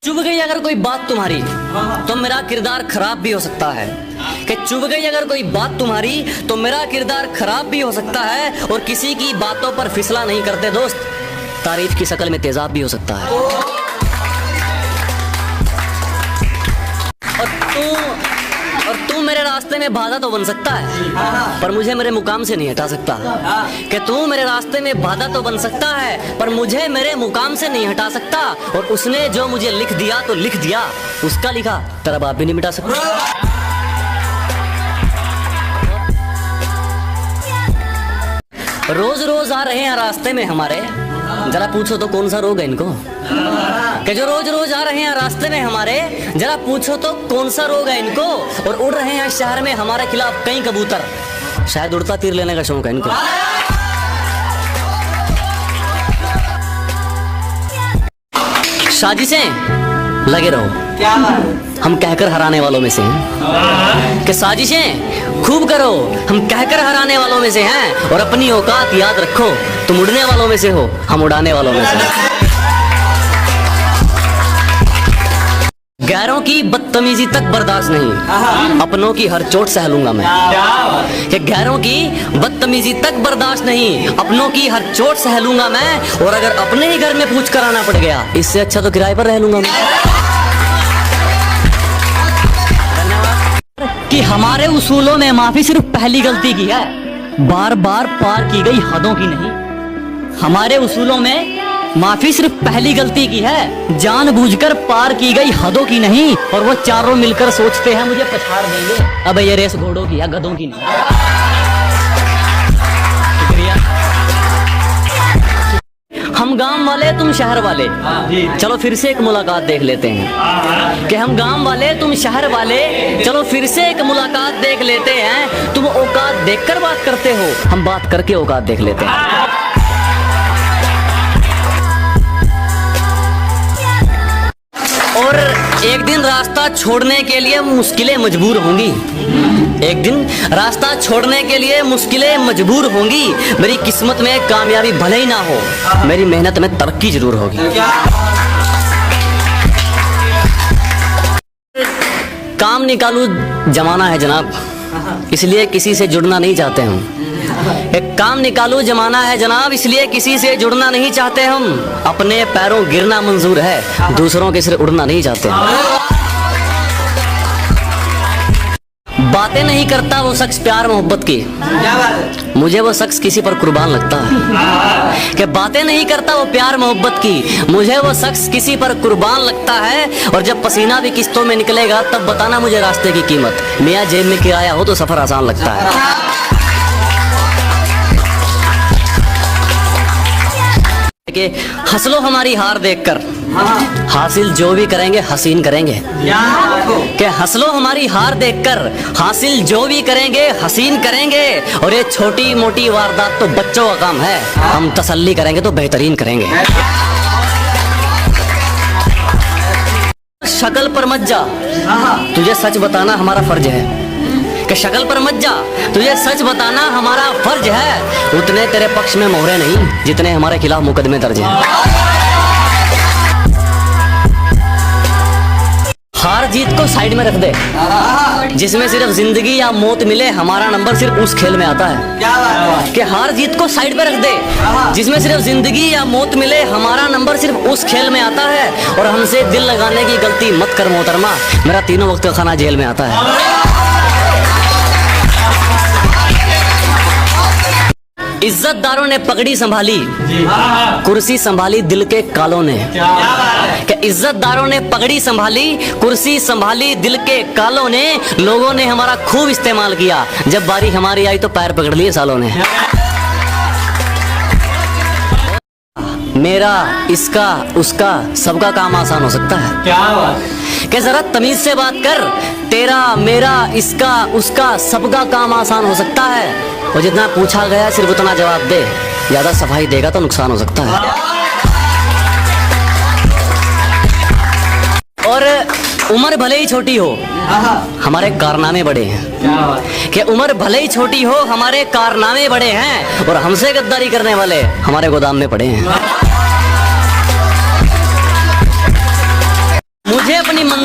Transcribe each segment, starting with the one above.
चुभ गई अगर कोई बात तुम्हारी तो मेरा किरदार खराब भी हो सकता है। कि चुभ गई अगर कोई बात तुम्हारी तो मेरा किरदार खराब भी हो सकता है। और किसी की बातों पर फिसला नहीं करते दोस्त, तारीफ की शक्ल में तेजाब भी हो सकता है। और तू मेरे रास्ते में बाधा तो बन सकता है, पर मुझे मेरे मुकाम से नहीं हटा सकता। कि तू मेरे रास्ते में बाधा तो बन सकता है, पर मुझे मेरे मुकाम से नहीं हटा सकता। और उसने जो मुझे लिख दिया तो लिख दिया, उसका लिखा तेरा बाप भी नहीं मिटा सकता। रोज रोज आ रहे हैं रास्ते में हमारे, जरा पूछो तो कौन सा रोग है इनको। कि जो रोज रोज आ रहे हैं रास्ते में हमारे, जरा पूछो तो कौन सा रोग है इनको। और उड़ रहे हैं शहर में हमारे खिलाफ कई कबूतर, शायद उड़ता तीर लेने का शौक है इनको। साजिशें लगे रहो, क्या हम कहकर हराने वालों में से हैं। कि साजिशें खूब करो, हम कहकर हराने वालों में से हैं। और अपनी औकात याद रखो, तुम उड़ने वालों में से हो, हम उड़ाने वालों में से। गैरों की बदतमीजी तक बर्दाश्त नहीं, अपनों की हर चोट सह लूंगा मैं। कि गैरों की बदतमीजी तक बर्दाश्त नहीं, अपनों की हर चोट सह लूंगा मैं। और अगर अपने ही घर में पूछ कर आना पड़ गया, इससे अच्छा तो किराए पर रह लूंगा मैं। कि हमारे उसूलों में माफी सिर्फ पहली गलती की है, बार बार पार की गई हदों की नहीं। हमारे उसूलों में माफी सिर्फ पहली गलती की है, जानबूझकर पार की गई हदों की नहीं। और वो चारों मिलकर सोचते हैं मुझे पछाड़ देंगे, अब ये रेस घोड़ों की या गधों की नहीं। हम गांव वाले तुम शहर वाले, चलो फिर से एक मुलाकात देख लेते हैं। कि हम गांव वाले तुम शहर वाले, चलो फिर से एक मुलाकात देख लेते हैं। तुम औकात देखकर बात करते हो, हम बात करके औकात देख लेते हैं। और एक दिन रास्ता छोड़ने के लिए मुश्किलें मजबूर होंगी। एक दिन रास्ता छोड़ने के लिए मुश्किलें मजबूर होंगी। मेरी किस्मत में कामयाबी भले ही ना हो, मेरी मेहनत में तरक्की जरूर होगी। काम निकालू जमाना है जनाब, इसलिए किसी से जुड़ना नहीं चाहते हम। एक काम निकालू जमाना है जनाब, इसलिए किसी से जुड़ना नहीं चाहते हम। अपने पैरों गिरना मंजूर है, दूसरों के सिर उड़ना नहीं चाहते हम। बातें नहीं करता वो शख्स प्यार मोहब्बत की, मुझे वो शख्स किसी पर कुर्बान लगता है। कि बातें नहीं करता वो प्यार मोहब्बत की, मुझे वो शख्स किसी पर कुर्बान लगता है। और जब पसीना भी किस्तों में निकलेगा, तब बताना मुझे रास्ते की कीमत। मियाँ जेब में किराया हो तो सफर आसान लगता है। कि हंस लो हमारी हार देखकर, हासिल जो भी करेंगे हसीन करेंगे। कि हंस लो हमारी हार देखकर, हासिल जो भी करेंगे हसीन करेंगे। और ये छोटी मोटी वारदात तो बच्चों का काम है, हम तसल्ली करेंगे तो बेहतरीन करेंगे। शक्ल पर मत जा, तुझे सच बताना हमारा फर्ज है। कि शक्ल पर मत जा, तुझे सच बताना हमारा फर्ज है। उतने तेरे पक्ष में मोहरे नहीं जितने हमारे खिलाफ मुकदमे दर्ज हैं। हार जीत को साइड में रख दे, जिसमें सिर्फ जिंदगी या मौत मिले, हमारा नंबर सिर्फ उस खेल में आता है। कि हार जीत को साइड में रख दे, जिसमें सिर्फ जिंदगी या मौत मिले, हमारा नंबर सिर्फ उस खेल में आता है। और हमसे दिल लगाने की गलती मत कर मोहतरमा, मेरा तीनों वक्त का खाना जेल में आता है। इज्जतदारों ने पगड़ी संभाली, कुर्सी संभाली दिल के कालों ने। कि इज्जतदारों ने पगड़ी संभाली, कुर्सी संभाली दिल के कालों ने। लोगों ने हमारा खूब इस्तेमाल किया, जब बारी हमारी आई तो पैर पकड़ लिए सालों ने। मेरा, इसका, उसका, सबका काम आसान हो सकता है। क्या बात? कि जरा तमीज से बात कर, तेरा, मेरा, इसका, उसका, सबका काम आसान हो सकता है। और जितना पूछा गया सिर्फ उतना जवाब दे, ज्यादा सफाई देगा तो नुकसान हो सकता है। और उम्र भले ही छोटी हो, हमारे कारनामे बड़े हैं। कि उम्र भले ही छोटी हो, हमारे कारनामे बड़े हैं। और हमसे गद्दारी करने वाले हमारे गोदाम में पड़े हैं।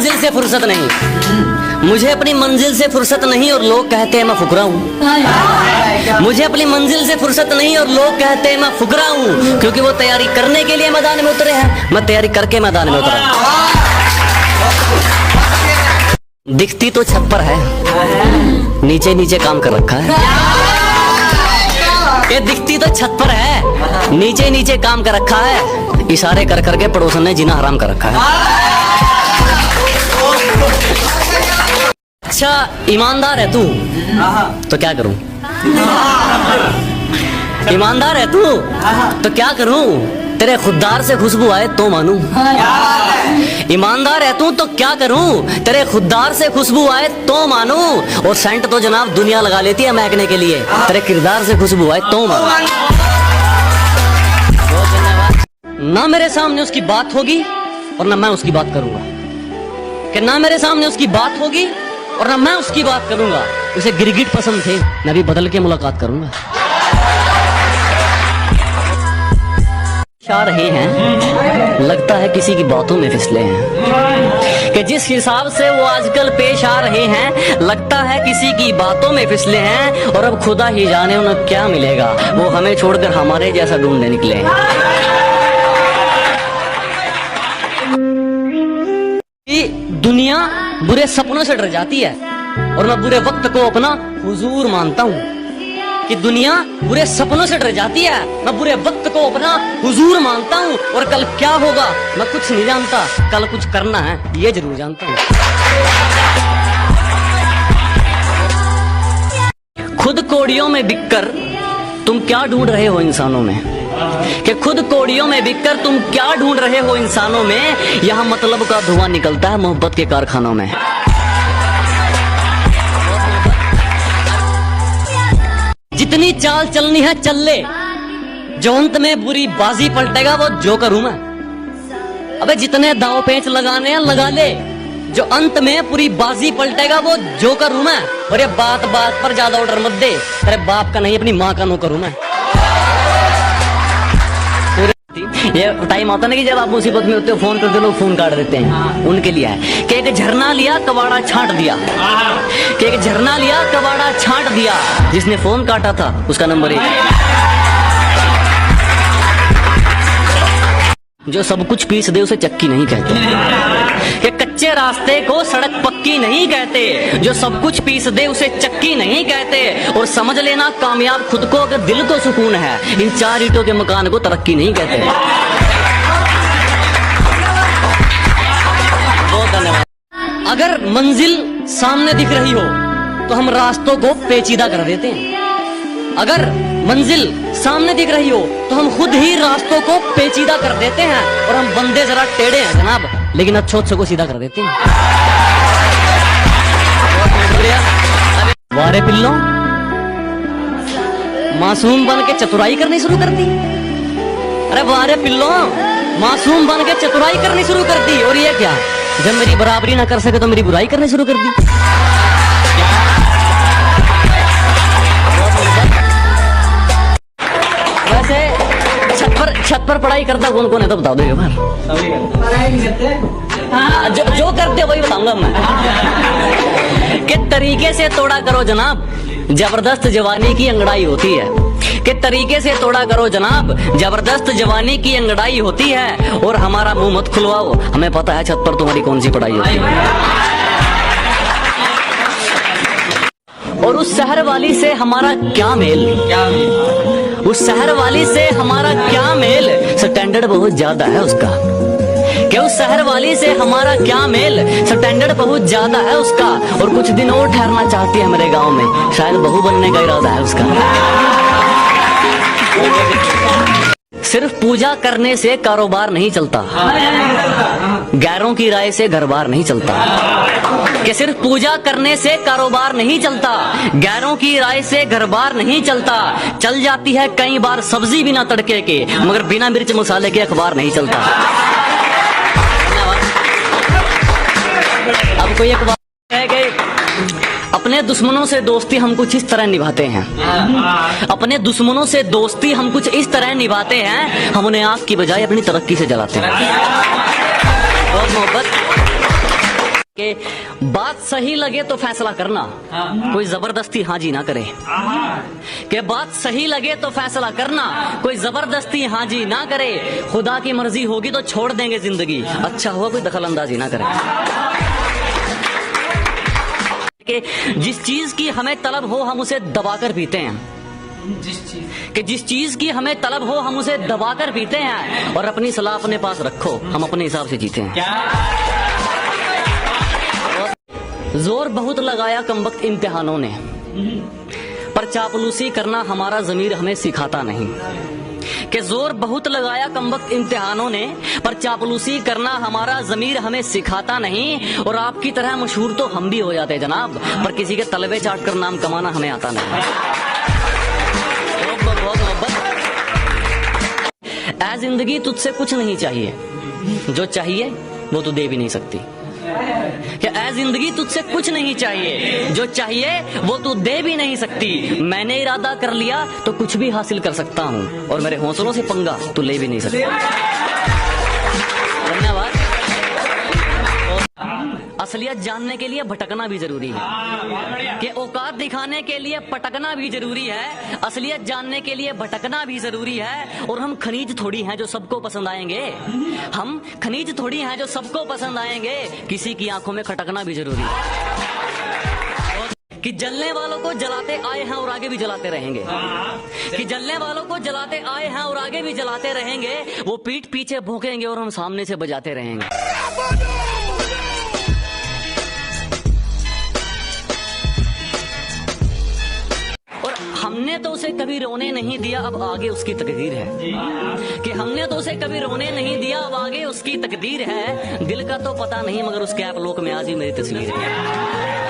मंजिल से फुर्सत नहीं, मुझे अपनी मंजिल से फुर्सत नहीं और लोग कहते हैं मैं फुकरा हूँ। मुझे अपनी मंजिल से फुर्सत नहीं और लोग कहते हैं मैं फुकरा हूँ, क्योंकि वो तैयारी करने के लिए मैदान में उतरे हैं, मैं तैयारी करके मैदान में उतरा। दिखती तो छप्पर है, नीचे नीचे काम कर रखा है। ये दिखती तो छत पर है, नीचे नीचे काम कर रखा है। इशारे कर करके पड़ोसन ने जीना हराम कर रखा है। अच्छा ईमानदार है तू तो क्या करूं, ईमानदार है तू तो क्या करूं, तेरे खुददार से खुशबू आए तो मानूं। ईमानदार है तू तो क्या करूं, तेरे खुददार से खुशबू आए तो मानूं। और सेंट तो जनाब दुनिया लगा लेती है महकने के लिए, तेरे किरदार से खुशबू आए तो मानूं। ना मेरे सामने उसकी बात होगी और ना मैं उसकी बात करूंगा, कि ना मेरे सामने उसकी बात होगी और ना मैं उसकी बात करूंगा। उसे गिरगिट पसंद थे, मैं भी बदल के मुलाकात करूंगा। आ रहे हैं, लगता है किसी की बातों में फिसले हैं, कि जिस हिसाब से वो आजकल पेश आ रहे हैं, लगता है किसी की बातों में फिसले हैं। और अब खुदा ही जाने उन्हें क्या मिलेगा, वो हमें छोड़कर हमारे जैसा ढूंढने निकले हैं। दुनिया बुरे सपनों से डर जाती है और मैं बुरे वक्त को अपना हुजूर मानता हूँ, कि दुनिया बुरे सपनों से डर जाती है, मैं बुरे वक्त को अपना हुजूर मानता हूँ। और कल क्या होगा मैं कुछ नहीं जानता, कल कुछ करना है ये जरूर जानता हूँ। खुद कोड़ियों में बिककर तुम क्या ढूंढ रहे हो इंसानों में, कि खुद कोड़ियों में बिककर तुम क्या ढूंढ रहे हो इंसानों में। यहाँ मतलब का धुआं निकलता है मोहब्बत के कारखानों में। जितनी चाल चलनी है चल ले, जो अंत में बुरी बाजी पलटेगा वो जोकर हूं मैं। अबे जितने दाव पेंच लगाने हैं लगा ले, जो अंत में पूरी बाजी पलटेगा वो जोकर हूं मैं। और ये बात बात पर ज्यादा ऑर्डर मत दे, तेरे बाप का नहीं अपनी माँ का नौकर हूं मैं। ये टाइम आता ना कि जब आप मुसीबत में होते हो, फोन करते लोग फोन काट देते हैं, उनके लिए है कि एक झरना लिया कबाड़ा छांट दिया, कि एक झरना लिया कबाड़ा छांट दिया। जिसने फोन काटा था उसका नंबर 1। जो सब कुछ पीस दे उसे चक्की नहीं कहते, कि कच्चे रास्ते को सड़क पक्की नहीं कहते। जो सब कुछ पीस दे उसे चक्की नहीं कहते। और समझ लेना कामयाब खुद को अगर दिल को सुकून है, इन 4 ईंटों के मकान को तरक्की नहीं कहते। बहुत धन्यवाद। अगर मंजिल सामने दिख रही हो तो हम रास्तों को पेचीदा कर देते हैं। अगर मंजिल सामने दिख रही हो तो हम खुद ही रास्तों को पेचीदा कर देते हैं। और हम बंदे जरा टेढ़े हैं जनाब, लेकिन अच्छे को सीधा कर देते हैं। वारे पिल्लो मासूम बन के चतुराई करनी शुरू कर दी। अरे वारे पिल्लो मासूम बन के चतुराई करनी शुरू कर दी। और ये क्या, जब मेरी बराबरी ना कर सके तो मेरी बुराई करनी शुरू कर दी। छत पर पढ़ाई करता कौन कौन है तो बता दो एक बार। हाँ, जो करते हो वही बताऊंगा मैं। कि तरीके से तोड़ा करो जनाब, जबरदस्त जवानी की अंगड़ाई होती है। कि तरीके से तोड़ा करो जनाब, जबरदस्त जवानी की अंगड़ाई होती है। और हमारा मुंह मत खुलवाओ, हमें पता है छत पर तुम्हारी कौन सी पढ़ाई होती है। और उस शहर वाली से हमारा क्या मेल, उस शहर वाली से हमारा क्या मेल, स्टैंडर्ड बहुत ज्यादा है उसका। कि उस शहर वाली से हमारा क्या मेल, स्टैंडर्ड बहुत ज्यादा है उसका। और कुछ दिन और ठहरना चाहती है मेरे गांव में, शायद बहू बनने का इरादा है उसका। सिर्फ पूजा करने से कारोबार नहीं चलता, गैरों की राय से घर बार नहीं चलता। कि सिर्फ पूजा करने से कारोबार नहीं चलता, गैरों की राय से घर बार नहीं चलता। चल जाती है कई बार सब्जी बिना तड़के के, मगर बिना मिर्च मसाले के अखबार नहीं चलता। अब कोई एक बात है कि अपने दुश्मनों से दोस्ती हम कुछ इस तरह निभाते हैं, अपने दुश्मनों से दोस्ती हम कुछ इस तरह निभाते हैं, हम उन्हें आग की बजाय अपनी तरक्की से जलाते हैं। बहुत मोहब्बत कि बात सही लगे तो फैसला करना, कोई जबरदस्ती हाँ जी ना करे। कि बात सही लगे तो फैसला करना, कोई जबरदस्ती हाँ जी ना करे। खुदा की मर्जी होगी तो छोड़ देंगे जिंदगी, अच्छा हुआ कोई दखल अंदाजी ना करे। कि जिस चीज की हमें तलब हो हम उसे दबाकर पीते हैं, जिस चीज की हमें तलब हो हम उसे दबाकर पीते हैं, और अपनी सलाह अपने पास रखो, हम अपने हिसाब से जीते हैं। जोर बहुत लगाया कमबख्त इम्तिहानों ने, पर चापलूसी करना हमारा ज़मीर हमें सिखाता नहीं। कि जोर बहुत लगाया कमबख्त इम्तिहानों ने, पर चापलूसी करना हमारा ज़मीर हमें सिखाता नहीं। और आपकी तरह मशहूर तो हम भी हो जाते जनाब, पर किसी के तलबे चाट कर नाम कमाना हमें आता नहीं। बहुत मोहब्बत। ऐ जिंदगी तुझसे कुछ नहीं चाहिए, जो चाहिए वो तू दे भी नहीं सकती। कि ऐ जिंदगी तुझसे कुछ नहीं चाहिए, जो चाहिए वो तू दे भी नहीं सकती। मैंने इरादा कर लिया तो कुछ भी हासिल कर सकता हूँ, और मेरे हौसलों से पंगा तू ले भी नहीं सकता। धन्यवाद। असलियत जानने के लिए भटकना भी जरूरी है, कि औकात दिखाने के लिए पटकना भी जरूरी है, असलियत जानने के लिए भटकना भी जरूरी है। और हम खनीज थोड़ी हैं जो सबको पसंद आएंगे, हम खनीज थोड़ी हैं जो सबको पसंद आएंगे, किसी की आंखों में खटकना भी जरूरी है। कि जलने वालों को जलाते आए हैं और आगे भी जलाते रहेंगे, कि जलने वालों को जलाते आए हैं और आगे भी जलाते रहेंगे। वो पीठ पीछे भौंकेंगे और हम सामने से बजाते रहेंगे। हमने तो उसे कभी रोने नहीं दिया, अब आगे उसकी तकदीर है। कि हमने तो उसे कभी रोने नहीं दिया, अब आगे उसकी तकदीर है। दिल का तो पता नहीं मगर उसके आप लोक में आज ही मेरी तस्वीर है।